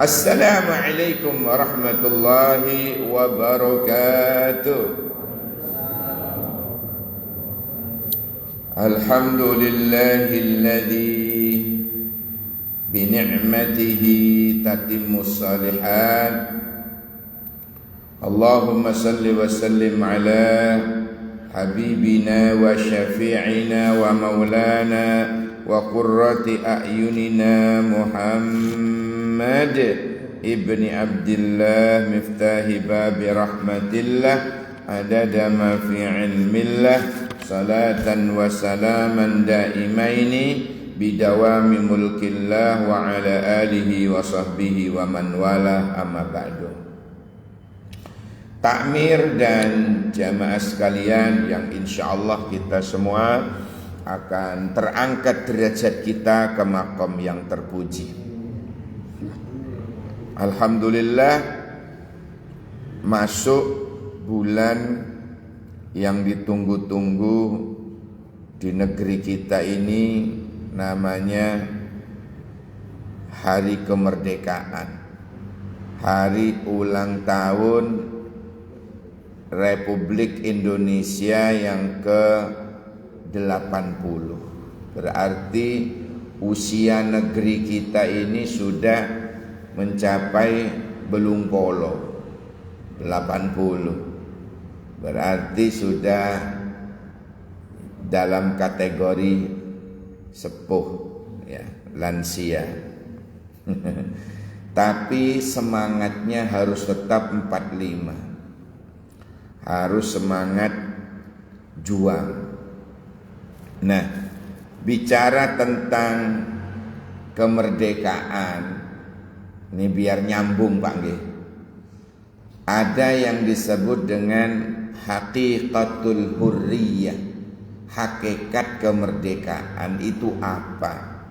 Assalamualaikum warahmatullahi wabarakatuh. Alhamdulillahilladzi bi ni'matihi tatimmus shalihat. Allahumma salli wa sallim ala habibina wa syafi'ina wa maulana wa qurrati a'yunina Muhammad ibni Abdillah miftahi babi rahmatillah adada ma fi ilmillah salatan wa salaman daimaini bidawami mulkillah wa ala alihi wa sahbihi wa man wala amma ba'du. Takmir dan jamaah sekalian yang insyaallah kita semua akan terangkat derajat kita ke maqam yang terpuji. Alhamdulillah, masuk bulan yang ditunggu-tunggu di negeri kita ini, namanya Hari Kemerdekaan, hari ulang tahun Republik Indonesia yang ke-80. Berarti usia negeri kita ini sudah mencapai belum polo 80. Berarti sudah dalam kategori sepuh ya, lansia. Tapi semangatnya harus tetap 45. Harus semangat juang. Nah, bicara tentang kemerdekaan ini biar nyambung Pak nggih. Ada yang disebut dengan haqiqatul hurriyah. Hakikat kemerdekaan itu apa?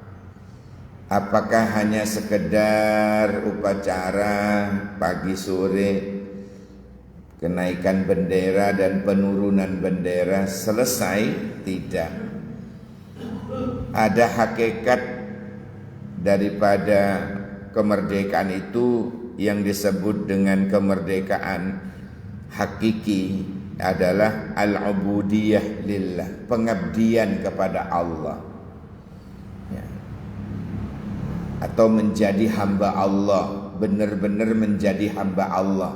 Apakah hanya sekedar upacara pagi sore, kenaikan bendera dan penurunan bendera selesai? Tidak. Ada hakikat daripada kemerdekaan itu yang disebut dengan kemerdekaan hakiki adalah al-ubudiyah lillah, pengabdian kepada Allah ya. Atau menjadi hamba Allah, benar-benar menjadi hamba Allah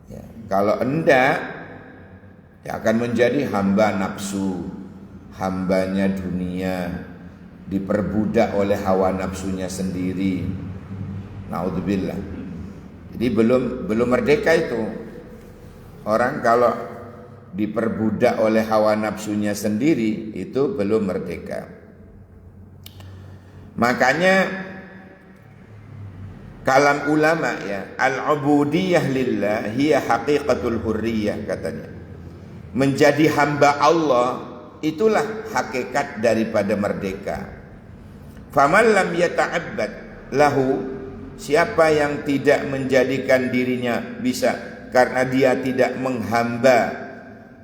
ya. Kalau enggak ya akan menjadi hamba nafsu, hambanya dunia, diperbudak oleh hawa nafsunya sendiri. Naudzubillah. Jadi belum merdeka itu. Orang kalau diperbudak oleh hawa nafsunya sendiri itu belum merdeka. Makanya kalam ulama ya, al-ubudiyah lillah hiya haqiqatul hurriyah katanya. Menjadi hamba Allah itulah hakikat daripada merdeka. Faman lam yata'abbad lahu, siapa yang tidak menjadikan dirinya bisa karena dia tidak menghamba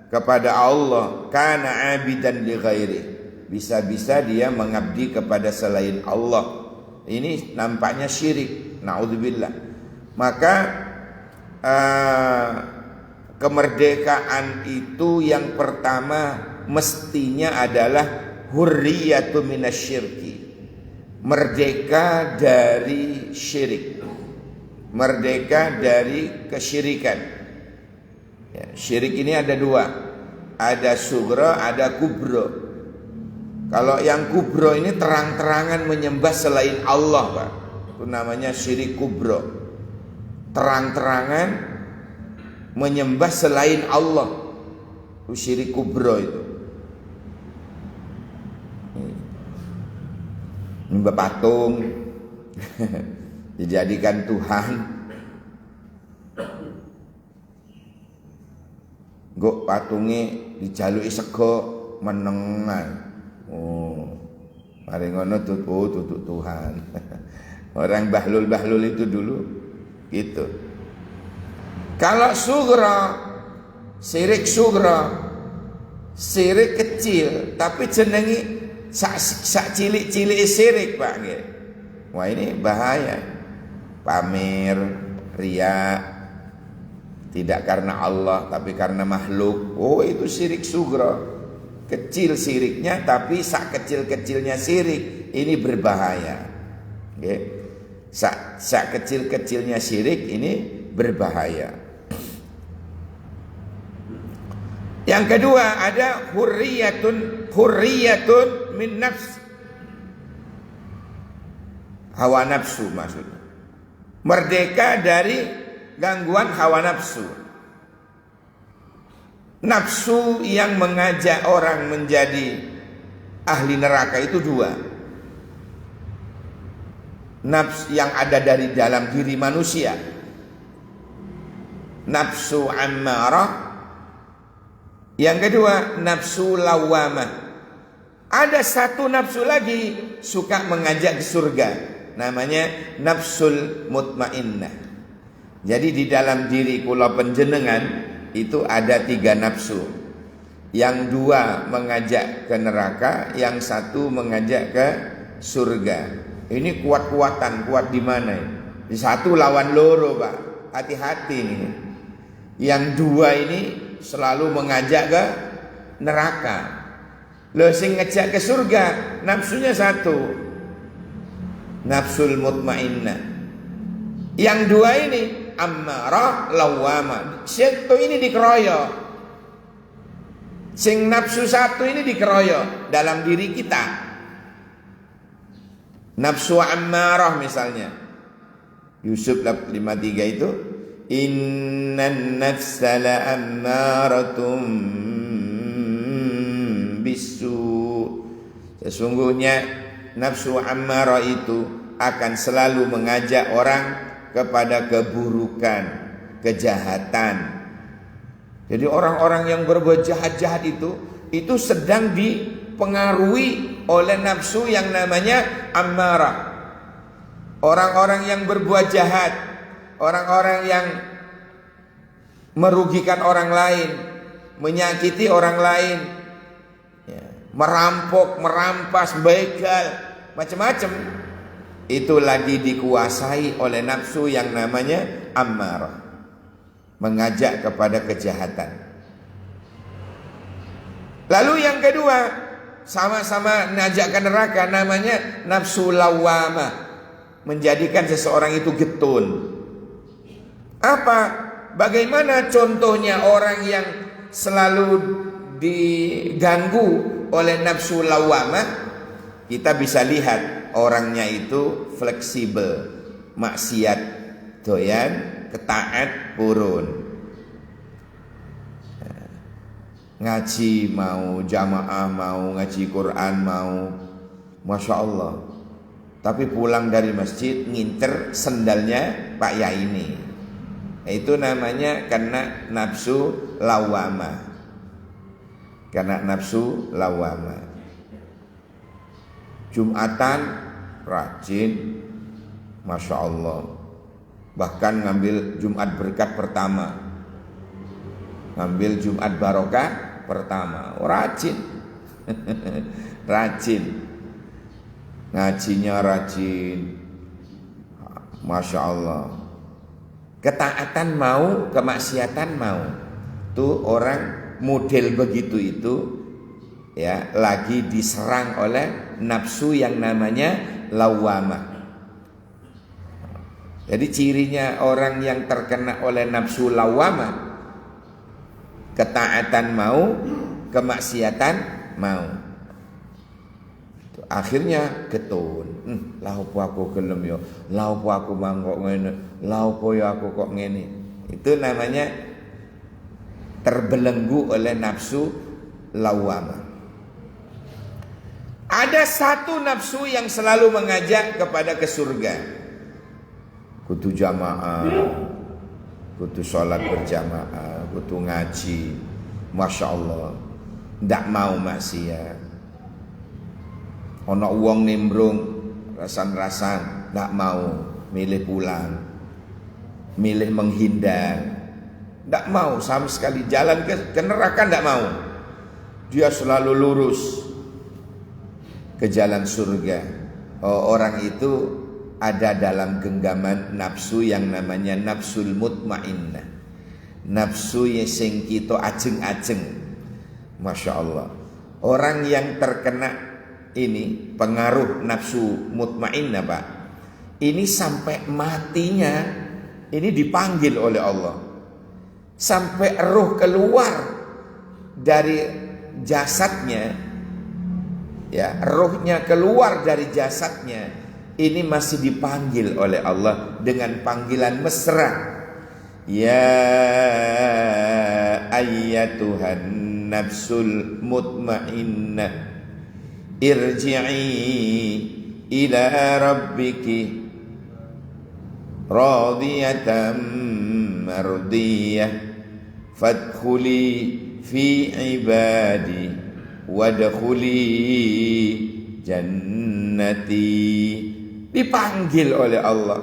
kepada Allah, kana abidan li ghairi, bisa-bisa dia mengabdi kepada selain Allah. Ini nampaknya syirik, naudzubillah. Maka kemerdekaan itu yang pertama mestinya adalah hurriyatu minasyirki, merdeka dari syirik, merdeka dari kesyirikan ya. Syirik ini ada dua, ada sugro, ada kubro. Kalau yang kubro ini terang-terangan menyembah selain Allah Pak, itu namanya syirik kubro. Terang-terangan menyembah selain Allah, itu syirik kubro itu. Menyembah patung dijadikan Tuhan. Nggo patunge dijaluki sego menengan. Oh, mari ngono tutuk Tuhan. Orang bahlul-bahlul itu dulu gitu. Kalau sugra, sirik sugra, sirik kecil tapi jenengi sak cilik-cilik sirik Pak nggih. Wah, ini bahaya. Pamer, riya, tidak karena Allah tapi karena makhluk. Oh, itu syirik sugro. Kecil siriknya, tapi sak kecil-kecilnya sirik. Ini berbahaya. Okay. Sak kecil-kecilnya syirik ini berbahaya. Yang kedua ada hurriyatun min nafs. Hawa nafsu maksudnya. Merdeka dari gangguan hawa nafsu. Nafsu yang mengajak orang menjadi ahli neraka itu dua. Nafsu yang ada dari dalam diri manusia, nafsu ammarah. Yang kedua nafsu lawamah. Ada satu nafsu lagi suka mengajak ke surga, namanya nafsul mutmainnah. Jadi di dalam diri kula panjenengan itu ada 3 nafsu. Yang 2 mengajak ke neraka, yang 1 mengajak ke surga. Ini kuat-kuatan, kuat di mana? Di 1 lawan loro, Pak. Hati-hati nih. Yang 2 ini selalu mengajak ke neraka. Loh, sing ngejak ke surga nafsunya 1. Nafsul mutmainnah. Yang 2 ini ammarah lawamah. Satu ini dikeroyok. Sing nafsu 1 ini dikeroyok dalam diri kita. Nafsu ammarah misalnya. Yusuf 53 itu, innan nafsa la ammaratum bisu. Sesungguhnya nafsu ammarah itu akan selalu mengajak orang kepada keburukan, kejahatan. Jadi orang-orang yang berbuat jahat-jahat itu sedang dipengaruhi oleh nafsu yang namanya ammarah. Orang-orang yang berbuat jahat, orang-orang yang merugikan orang lain, menyakiti orang lain, ya, merampok, merampas, begal, macam-macam, itu lagi dikuasai oleh nafsu yang namanya ammarah, mengajak kepada kejahatan. Lalu yang kedua, sama-sama mengajak ke neraka, namanya nafsu lawamah, menjadikan seseorang itu getun. Apa? Bagaimana contohnya orang yang selalu diganggu oleh nafsu lawamah? Kita bisa lihat orangnya itu fleksibel, maksiat doyan, ketaat purun. Ngaji mau, jamaah mau, ngaji Quran mau, Masya Allah. Tapi pulang dari masjid nginter sendalnya Pak Yai ini. Itu namanya karena nafsu lawamah. Karena nafsu lawamah. Jumatan rajin, Masya Allah. Bahkan ngambil Jumat berkat pertama, ngambil Jumat barokah pertama. Rajin. Rajin. Ngajinya rajin, Masya Allah. Ketaatan mau, kemaksiatan mau. Tuh orang model begitu itu, ya, lagi diserang oleh nafsu yang namanya lawamah. Jadi cirinya orang yang terkena oleh nafsu lawamah, ketaatan mau, kemaksiatan mau. Akhirnya getun. Lah opo aku gelem yo, lah opo aku mangkok ngene, lah opo yo aku kok ngene. Itu namanya terbelenggu oleh nafsu lawamah. Ada satu nafsu yang selalu mengajak kepada ke surga. Kudu jamaah, kudu sholat berjamaah, kudu ngaji, Masya Allah. Ndak mau maksiat. Ono uang nimbrung, rasan-rasan, ndak mau, milih pulang, milih menghindar, ndak mau sama sekali jalan ke neraka, ndak mau. Dia selalu lurus ke jalan surga. Oh, orang itu ada dalam genggaman nafsu yang namanya nafsul mutmainnah. Nafsu yang sing kita ajeng-ajeng. Masya Allah. Orang yang terkena ini pengaruh nafsu mutmainnah Pak, ini sampai matinya ini dipanggil oleh Allah. Sampai roh keluar dari jasadnya, ya, rohnya keluar dari jasadnya, ini masih dipanggil oleh Allah dengan panggilan mesra. Ya ayyatuhan nafsul mutmainnah irji'i ila rabbiki radiyatan mardiyah fadkhuli fi ibadi wadkhuli jannati. Dipanggil oleh Allah,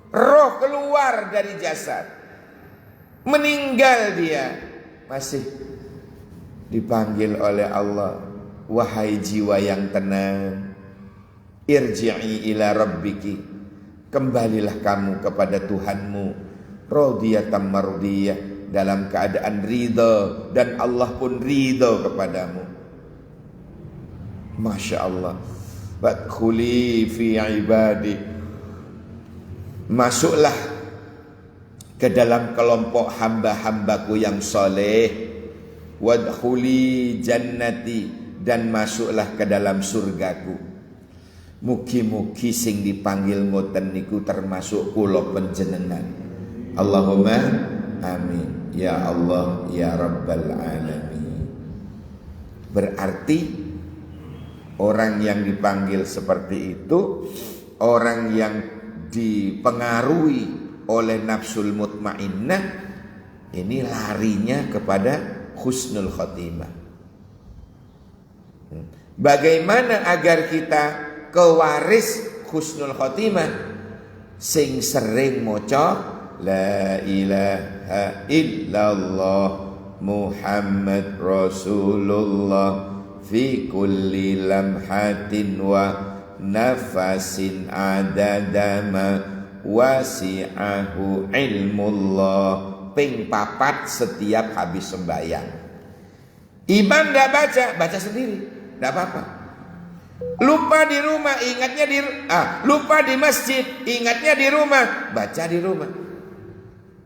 roh keluar dari jasad, meninggal dia, masih dipanggil oleh Allah. Wahai jiwa yang tenang, irji'i ila rabbiki, kembalilah kamu kepada Tuhanmu, radiyatan mardiyah, dalam keadaan ridha, dan Allah pun ridha kepadamu. Masya Allah. Wadkhuli fi ibadi, masuklah ke dalam kelompok hamba-hambaku yang soleh. Wadkhuli jannati, dan masuklah ke dalam surgaku. Mugi-mugi sing dipanggil ngoten niku termasuk kula panjenengan. Allahumma amin. Ya Allah ya Rabbal alamin. Berarti orang yang dipanggil seperti itu, orang yang dipengaruhi oleh nafsul mutmainnah, ini larinya kepada husnul khotimah. Bagaimana agar kita kewaris husnul khotimah? Sing sering maca la ilaha illallah Muhammad Rasulullah fi kulli lamhatin wa nafasin adadama wasi'ahu ilmullah. Ping 4 setiap habis sembahyang. Imam tidak baca, baca sendiri, tidak apa-apa. Lupa di rumah, ingatnya lupa di masjid, ingatnya di rumah, baca di rumah.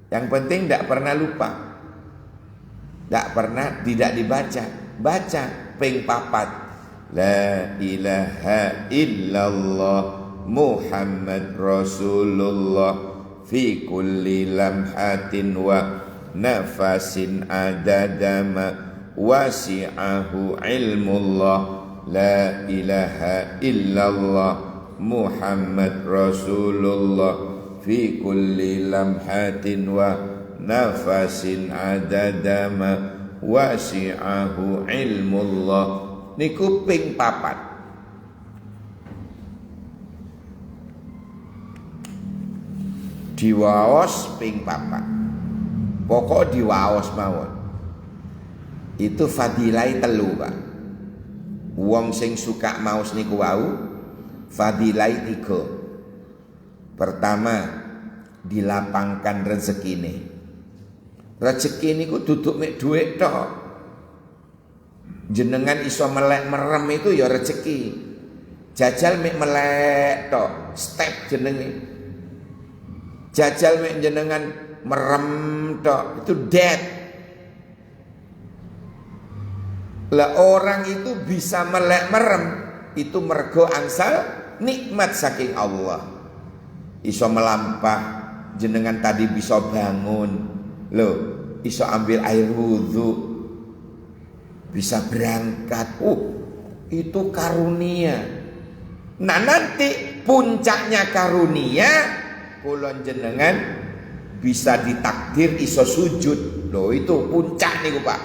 Yang penting tidak pernah lupa, tidak pernah tidak dibaca, baca ping 4. La ilaha illallah Muhammad Rasulullah fi kulli lamhatin wa nafasin adadama wasi'ahu ilmullah. La ilaha illallah Muhammad Rasulullah fi kulli lamhatin wa nafasin adadama wasi'ahu ilmullah. Niku ping 4. Diwaos ping 4. Pokok diwaos mawon. Itu fadilai telu Pak. Wong sing suka maos niku wau fadilai 3. Pertama, dilapangkan rezekine. Rezeki niku duduk mek dhuwit tok. Jenengan iso melek merem itu ya rezeki. Jajal mek melek tok, step jenenge. Jajal mek jenengan merem tok, itu dead. Lah orang itu bisa melek merem itu mergo angsal nikmat saking Allah. Iso melampah, jenengan tadi bisa bangun, loh, iso ambil air wudhu, bisa berangkat. Itu karunia. Nah nanti puncaknya karunia, kulon jenengan bisa ditakdir iso sujud. Loh itu puncak nih Pak.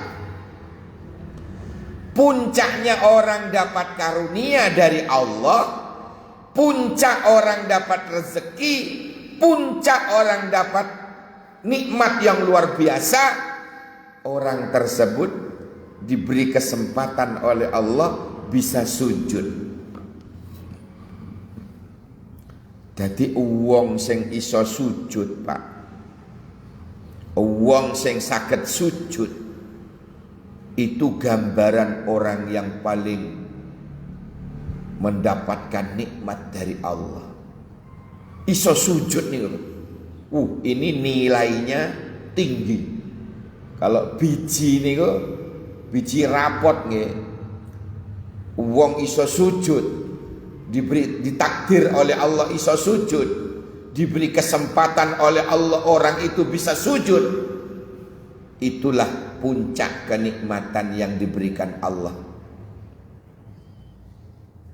Puncaknya orang dapat karunia dari Allah, puncak orang dapat rezeki, puncak orang dapat nikmat yang luar biasa. Orang tersebut diberi kesempatan oleh Allah bisa sujud. Dadi wong sing iso sujud, Pak. Wong sing saged sujud itu gambaran orang yang paling mendapatkan nikmat dari Allah. Iso sujud nih, ini nilainya tinggi. Kalau biji nih, biji rapot nih, wong iso sujud, diberi ditakdir oleh Allah iso sujud, diberi kesempatan oleh Allah orang itu bisa sujud. Itulah puncak kenikmatan yang diberikan Allah.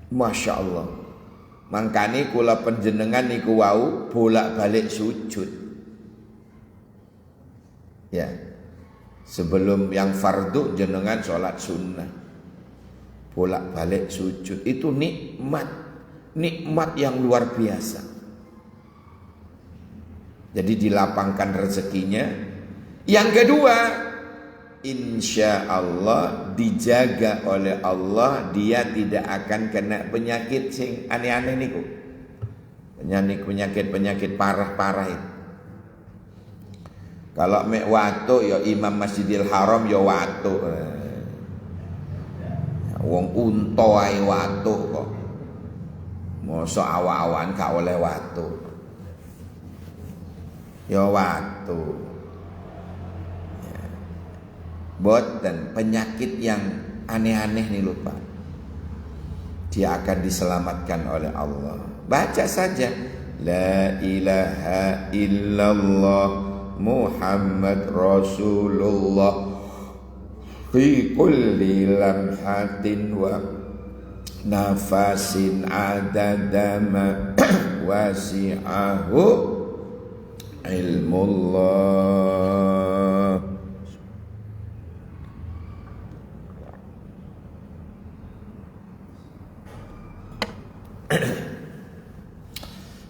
Masya Allah. Mangkane kula panjenengan niku wau bolak-balik sujud. Ya. Sebelum yang fardu jenengan sholat sunnah. Bolak-balik sujud. Itu nikmat. Nikmat yang luar biasa. Jadi dilapangkan rezekinya. Yang kedua, insya Allah dijaga oleh Allah, dia tidak akan kena penyakit sing aneh-aneh niku. Penyakit parah-parah itu. Kalau mek watuk ya Imam Masjidil Haram ya watuk. Wong unta ae watuk kok. Mosok awak-awan gak oleh watuk. Ya watuk. Boten penyakit yang aneh-aneh nih lupa. Dia akan diselamatkan oleh Allah. Baca saja la ilaha illallah Muhammad Rasulullah fi kulli lamhatin wa nafasin adadama wasi'ahu ilmullah.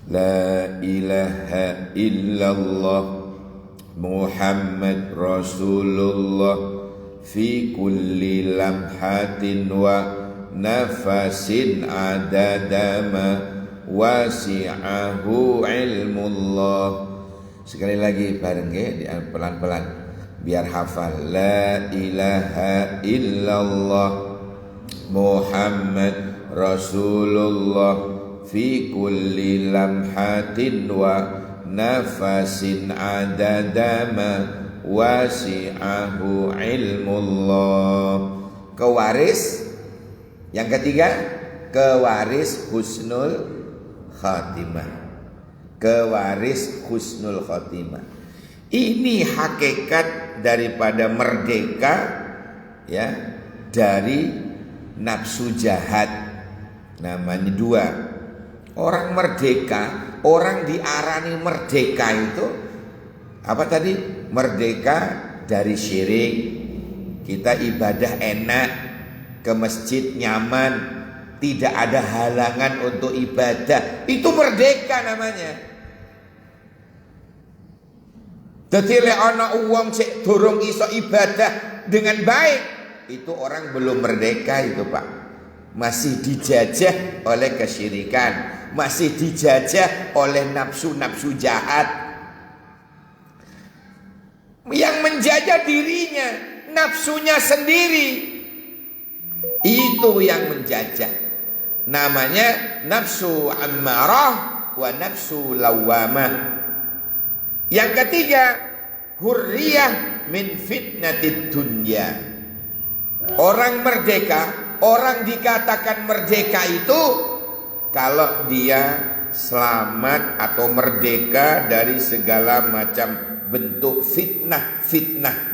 La ilaha illallah Muhammad Rasulullah fi kulli lamhatin wa nafasin adadama wasi'ahu ilmullah. Sekali lagi bareng ya, pelan-pelan biar hafal. La ilaha illallah Muhammad Rasulullah fi kulli lamhatin wa nafasin adadama wasi'ahu ilmullah. Kewaris yang ketiga, kewaris husnul khatimah. Kewaris husnul khatimah. Ini hakikat daripada merdeka ya dari nafsu jahat. Namanya dua. Orang merdeka, orang diarani merdeka itu apa tadi? Merdeka dari syirik. Kita ibadah enak, ke masjid nyaman, tidak ada halangan untuk ibadah. Itu merdeka namanya. Dadi lek ana wong sik durung iso ibadah dengan baik, itu orang belum merdeka itu, Pak. Masih dijajah oleh kesyirikan, masih dijajah oleh nafsu-nafsu jahat. Yang menjajah dirinya, nafsunya sendiri. Itu yang menjajah. Namanya nafsu ammarah wa nafsu lawamah. Yang ketiga, hurriyah min fitnatid dunya. Orang merdeka, orang dikatakan merdeka itu kalau dia selamat atau merdeka dari segala macam bentuk fitnah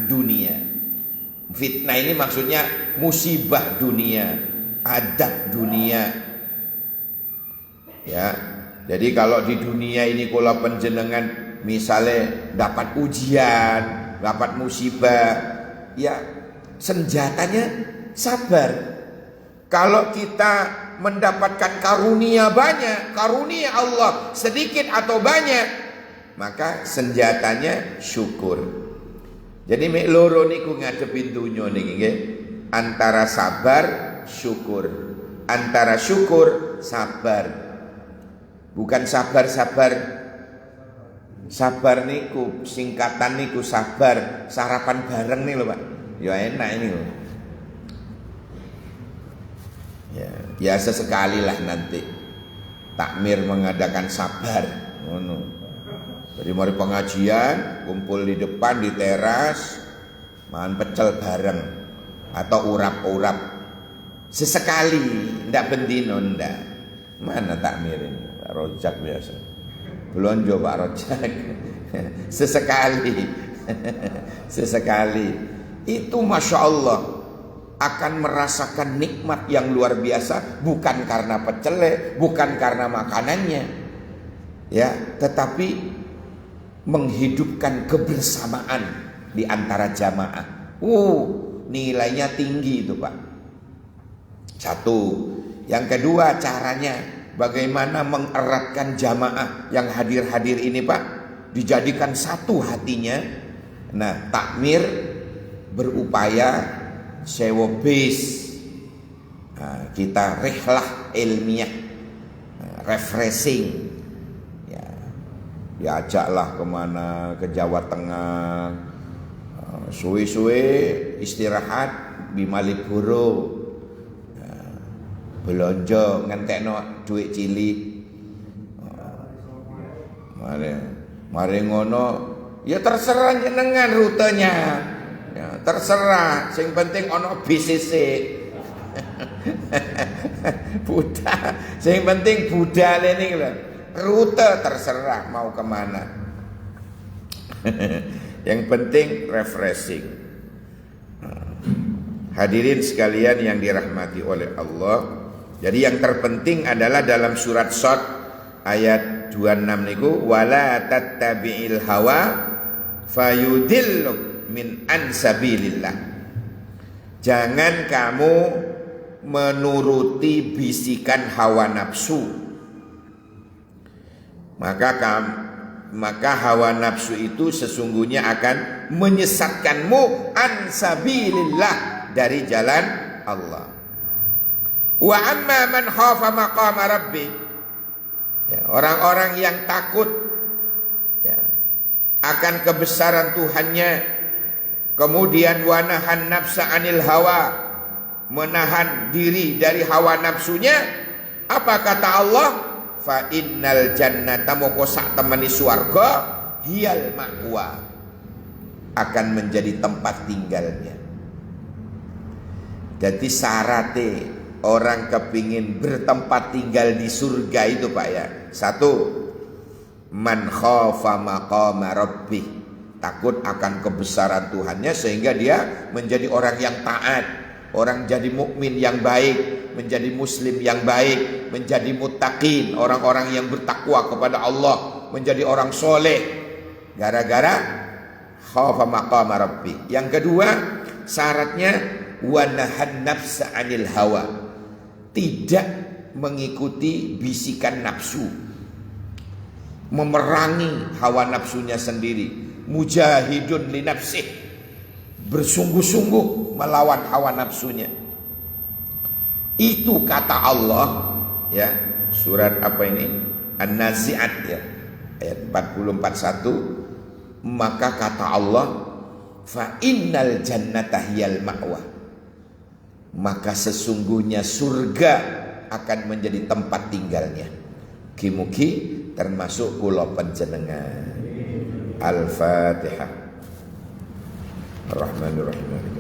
dunia. Fitnah ini maksudnya musibah dunia, adab dunia. Ya. Jadi kalau di dunia ini kula panjenengan misalnya dapat ujian, dapat musibah, ya senjatanya sabar. Kalau kita mendapatkan karunia banyak, karunia Allah sedikit atau banyak, maka senjatanya syukur. Jadi mek loro niku ngadepin dunya niki nggih, antara sabar syukur, antara syukur sabar. Bukan sabar-sabar. Sabar niku singkatan niku sabar, sarapan bareng nih loh Pak. Ya enak ini loh. Ya, biasa sekali lah nanti takmir mengadakan sabar. Jadi mari pengajian, kumpul di depan di teras, makan pecel bareng atau urap-urap sesekali, ndak bendino ndak. Mana takmir ini? Pak Rojak biasa. Belonjo Pak Rojak. Sesekali. Sesekali. Itu Masya Allah akan merasakan nikmat yang luar biasa, bukan karena pecele, bukan karena makanannya, ya, tetapi menghidupkan kebersamaan di antara jamaah. Nilainya tinggi itu Pak. Satu. Yang kedua, caranya bagaimana mengeratkan jamaah yang hadir-hadir ini Pak, dijadikan satu hatinya. Nah, takmir berupaya sewa bis, kita rihlah ilmiah, refreshing, ya, diajaklah kemana, ke Jawa Tengah, suwe-suwe istirahat di Malioboro, belanja ngentekno duit cilik, mari ngono, ya terserah jenengan rutenya. Ya, terserah, sing penting ono BCC. Buddha, sing penting budal ini lho. Rute terserah mau kemana. Yang penting refreshing. Hadirin sekalian yang dirahmati oleh Allah. Jadi yang terpenting adalah dalam surat Shad ayat 26 niku, wala tattabi'il hawa fayudilluk min ansabilillah. Jangan kamu menuruti bisikan hawa nafsu. Maka hawa nafsu itu sesungguhnya akan menyesatkanmu ansabilillah, dari jalan Allah. Wa amma man khafa maqama rabbi, ya, orang-orang yang takut, ya, akan kebesaran Tuhannya, kemudian wanahan nafsa anil hawa, menahan diri dari hawa nafsunya. Apa kata Allah? Fa innal jannata moko sak temani swarga hiyal ma'wa, akan menjadi tempat tinggalnya. Jadi syaratnya orang kepingin bertempat tinggal di surga itu Pak ya, satu, man khafa maqama rabbih, takut akan kebesaran Tuhannya sehingga dia menjadi orang yang taat, orang jadi mukmin yang baik, menjadi muslim yang baik, menjadi muttaqin, orang-orang yang bertakwa kepada Allah, menjadi orang soleh gara-gara khafa maqama rabbih. Yang kedua, syaratnya wanahan nafsa anil hawa, tidak mengikuti bisikan nafsu, memerangi hawa nafsunya sendiri, mujahidun li nafsih, bersungguh-sungguh melawan hawa nafsunya. Itu kata Allah ya, surat apa ini, An-Nazi'at ya, ayat 40-41. Maka kata Allah, fa innal jannata hiyal ma'wa, maka sesungguhnya surga akan menjadi tempat tinggalnya. Mugi-mugi termasuk kula panjenengan. Al-Fatihah. Ar-Rahmanir-Rahim.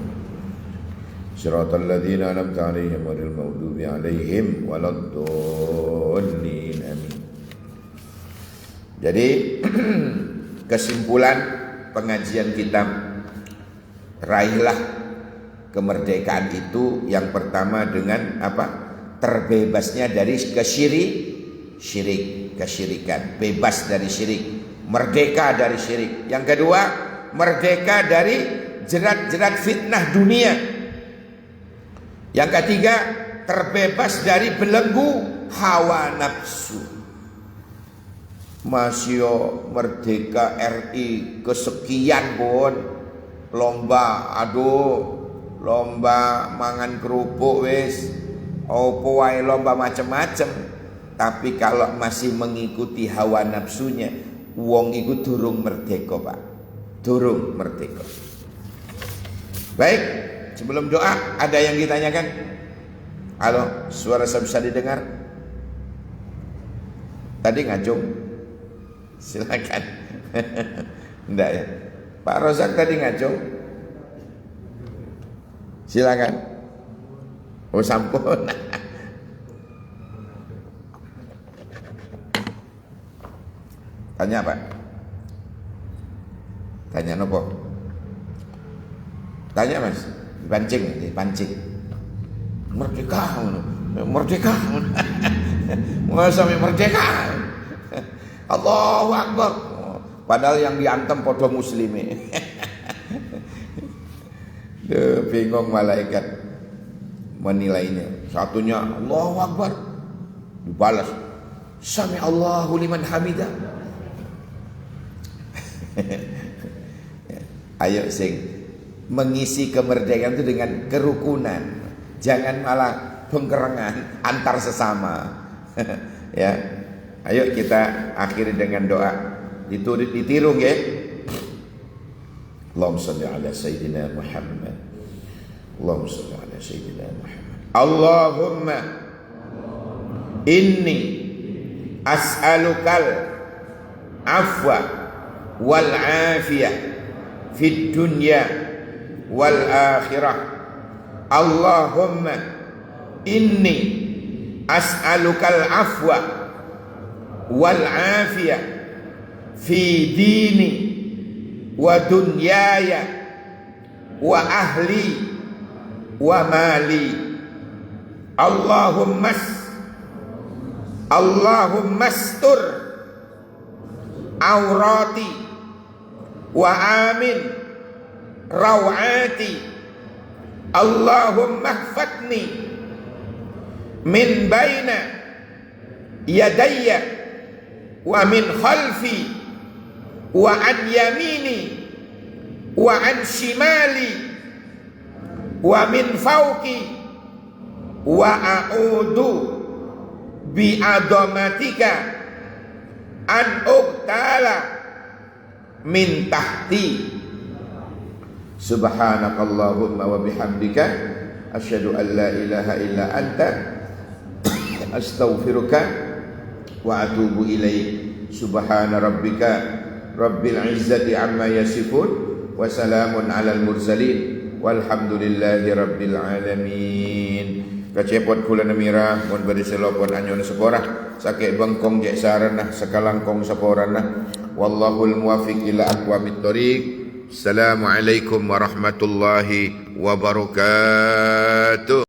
Shiratal ladzina an'amta 'alaihim ghairil maghdubi 'alaihim waladdallin. Amin. Jadi kesimpulan pengajian kita, raihlah kemerdekaan itu yang pertama dengan apa? Terbebasnya dari kesyirikan, bebas dari syirik, merdeka dari syirik. Yang kedua, merdeka dari jerat-jerat fitnah dunia. Yang ketiga, terbebas dari belenggu hawa nafsu. Masih merdeka RI kesekian pun lomba, lomba mangan kerupuk wis, opo wae lomba macem-macem. Tapi kalau masih mengikuti hawa nafsunya, wong iku durung merdeka, Pak. Durung merdeka. Baik, sebelum doa ada yang ditanyakan? Halo, suara saya bisa didengar? Tadi ngacung. Silakan. Enggak ya. Pak Rozak tadi ngacung. Silakan. Oh, sampun. Tanya Pak. Tanya nopo? Tanya Mas. Dipancing. Merdeka. Merdeka. Mau sampai merdeka. Allahu Akbar. Padahal yang diantem podo muslimi. Duh, bingung malaikat menilainya. Satunya Allahu Akbar, dibalas Sami Allahu liman hamidah. Ayo sing mengisi kemerdekaan itu dengan kerukunan, jangan malah pengkerengan antar sesama. Ya, ayo kita akhiri dengan doa. Ditiru ya. Allahumma shalli ala sayyidina Muhammad. Allahumma shalli ala sayyidina Muhammad. Allahumma inni as'alukal afwa wal afiyah fid dunya wal akhirah. Allahumma inni as'alukal afwa wal afiyah fi dini wa dunyaya wa ahli wa mali. Allahumma astur aurati wa amin rawati. Allahumma ihfadni min baina yadayya wa min khalfi wa an yamini wa an shimali wa min fawqi wa a'udhu bi adamatika an uqtala min tahti. Subhanakallahumma wa bihamdika asyhadu an la ilaha illa anta astaghfiruka wa atubu ilaik. Subhana rabbika rabbil izzati amma yasifun wa salamun alal mursalin walhamdulillahi rabbil alamin. Kacepot kula namira mun bari selopon anyon sepora sake bengkong jek sarana sekalangkong seporana. Wallahul muwaffiq ila aqwamit thoriq. Assalamualaikum warahmatullahi wabarakatuh.